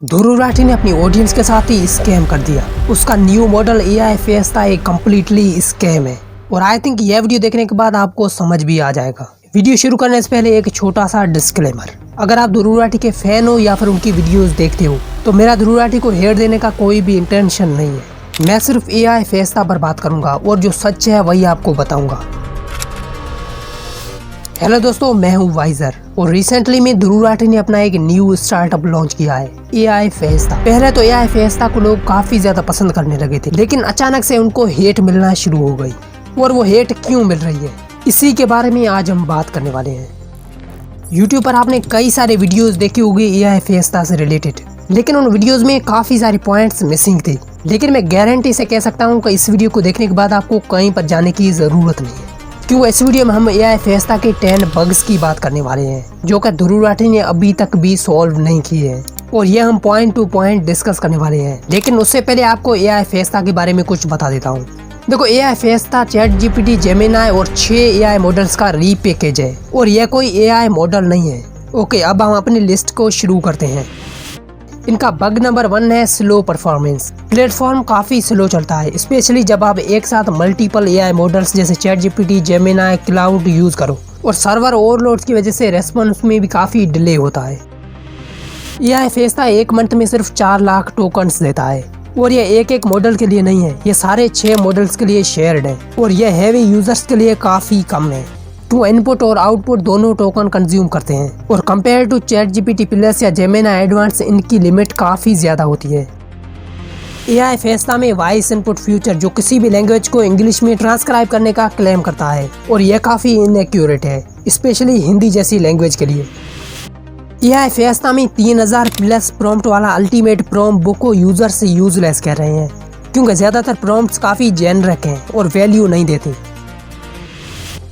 ध्रुव राठी ने अपनी ऑडियंस के साथ ही स्कैम कर दिया। उसका न्यू मॉडल AI फेस्ता एक कम्प्लीटली स्कैम है और आई थिंक यह वीडियो देखने के बाद आपको समझ भी आ जाएगा। वीडियो शुरू करने से पहले एक छोटा सा डिस्क्लेमर, अगर आप ध्रुव राठी के फैन हो या फिर उनकी वीडियोस देखते हो तो मेरा ध्रुव राठी को हेट देने का कोई भी इंटेंशन नहीं है। मैं सिर्फ AI फेस्ता पर बात करूंगा और जो सच है वही आपको बताऊंगा। हेलो दोस्तों, मैं हूं वाइजर और रिसेंटली में ध्रुव राठी ने अपना एक न्यू स्टार्टअप लॉन्च किया है, AI फेस्ता। पहले तो AI फेस्ता को लोग काफी ज्यादा पसंद करने लगे थे, लेकिन अचानक से उनको हेट मिलना शुरू हो गई। और वो हेट क्यों मिल रही है, इसी के बारे में आज हम बात करने वाले हैं। YouTube पर आपने कई सारे वीडियोस देखे होंगे AI फेस्ता से रिलेटेड, लेकिन उन वीडियोस में काफी सारे पॉइंट्स मिसिंग थे। लेकिन मैं गारंटी से कह सकता हूँ कि इस वीडियो को देखने के बाद आपको कहीं पर जाने की जरूरत नहीं है, क्योंकि इस वीडियो में हम AI फेस्ता के 10 बग्स की बात करने वाले हैं जो कि ध्रुव राठी ने अभी तक भी सॉल्व नहीं किए हैं, और ये हम पॉइंट टू पॉइंट डिस्कस करने वाले हैं। लेकिन उससे पहले आपको AI फेस्ता के बारे में कुछ बता देता हूँ। देखो, AI फेस्ता ChatGPT, जेमिनाई और 6 AI मॉडल्स का रीपैकेज है और यह कोई AI मॉडल नहीं है। ओके, अब हम अपनी लिस्ट को शुरू करते हैं। इनका बग नंबर 1 है स्लो परफॉर्मेंस। प्लेटफॉर्म काफी स्लो चलता है, स्पेशली जब आप एक साथ मल्टीपल AI मॉडल्स जैसे ChatGPT, जेमिनाई, क्लाउड यूज करो, और सर्वर ओवरलोड की वजह से रेस्पॉन्स में भी काफी डिले होता है। AI फेस्ता एक मंथ में सिर्फ 4 लाख टोकन्स देता है और यह एक मॉडल के लिए नहीं है, ये सारे 6 मॉडल्स के लिए शेयर्ड है और यह हैवी यूजर्स के लिए काफी कम है। तो इनपुट और आउटपुट दोनों टोकन कंज्यूम करते हैं और कंपेयर टू ChatGPT प्लस या जेमिनाई एडवांस इनकी लिमिट काफी ज्यादा होती है। AI फेस्ता में वॉइस इनपुट फ्यूचर जो किसी भी लैंग्वेज को इंग्लिश में ट्रांसक्राइब करने का क्लेम करता है और यह काफी इनएक्यूरेट है, स्पेशली हिंदी जैसी लैंग्वेज के लिए। AI फेस्ता में 3000 प्लस प्रॉम्प्ट वाला अल्टीमेट प्रॉम्प्ट बुक को यूजर्स यूजलेस कह रहे हैं, क्योंकि ज्यादातर प्रॉम्प्ट्स काफी जेनरिक हैं और वैल्यू नहीं देते।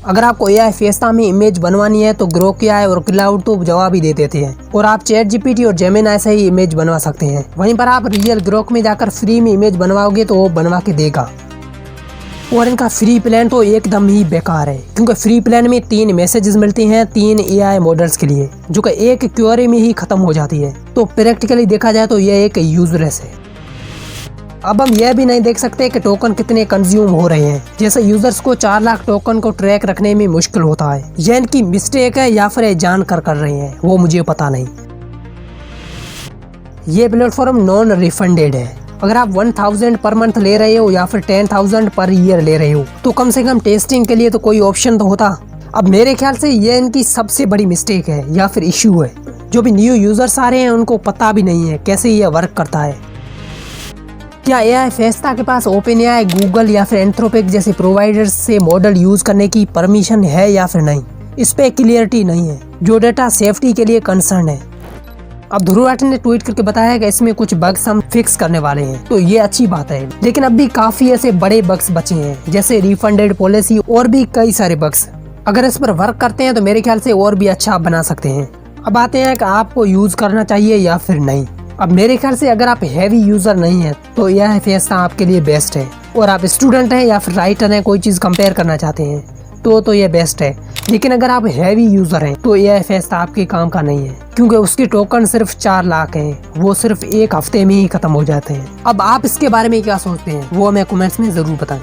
अगर आपको AI फेस्ता में इमेज बनवानी है तो ग्रोक AI और क्लाउड तो जवाब ही दे देते हैं, और आप ChatGPT और जेमिनाई से ही इमेज बनवा सकते हैं। वहीं पर आप रियल ग्रोक में जाकर फ्री में इमेज बनवाओगे तो वो बनवा के देगा। और इनका फ्री प्लान तो एकदम ही बेकार है, क्योंकि फ्री प्लान में 3 मैसेजेस मिलते हैं 3 AI मॉडल्स के लिए, जो कि एक क्वेरी में ही खत्म हो जाती है। तो प्रैक्टिकली देखा जाए तो यह एक यूजलेस है। अब हम यह भी नहीं देख सकते कि टोकन कितने कंज्यूम हो रहे हैं, जैसे यूजर्स को 4 लाख टोकन को ट्रैक रखने में मुश्किल होता है। यह इनकी मिस्टेक है या फिर जान कर रहे हैं, वो मुझे पता नहीं। ये प्लेटफॉर्म नॉन रिफंडेड है। अगर आप 1000 पर मंथ ले रहे हो या फिर 10,000 पर ईयर ले रहे हो तो कम से कम टेस्टिंग के लिए तो कोई ऑप्शन तो होता। अब मेरे ख्याल से यह इनकी सबसे बड़ी मिस्टेक है या फिर इश्यू है। जो भी न्यू यूजर्स आ रहे हैं उनको पता भी नहीं है कैसे यह वर्क करता है। क्या AI फेस्ता के पास OpenAI, गूगल या फिर एंथ्रोपिक जैसे प्रोवाइडर्स से मॉडल यूज करने की परमिशन है या फिर नहीं, इस पे क्लियरिटी नहीं है, जो डेटा सेफ्टी के लिए कंसर्न है। अब ध्रुव राठी ने ट्वीट करके बताया कि इसमें कुछ बग्स हम फिक्स करने वाले हैं, तो ये अच्छी बात है। लेकिन अब भी काफी ऐसे बड़े बग्स बचे हैं, जैसे रिफंडेड पॉलिसी और भी कई सारे बग्स। अगर इस पर वर्क करते हैं तो मेरे ख्याल से और भी अच्छा बना सकते हैं। अब आते हैं कि आपको यूज करना चाहिए या फिर नहीं। अब मेरे ख्याल से अगर आप हैवी यूजर नहीं है तो यह फेस्ता आपके लिए बेस्ट है, और आप स्टूडेंट हैं या फिर राइटर हैं, कोई चीज कंपेयर करना चाहते हैं तो ये बेस्ट है। लेकिन अगर आप हैवी यूजर हैं तो यह फेस्ता आपके काम का नहीं है, क्योंकि उसके टोकन सिर्फ 4 लाख हैं, वो सिर्फ एक हफ्ते में ही खत्म हो जाते हैं। अब आप इसके बारे में क्या सोचते हैं वो हमें कमेंट्स में जरूर बताएं।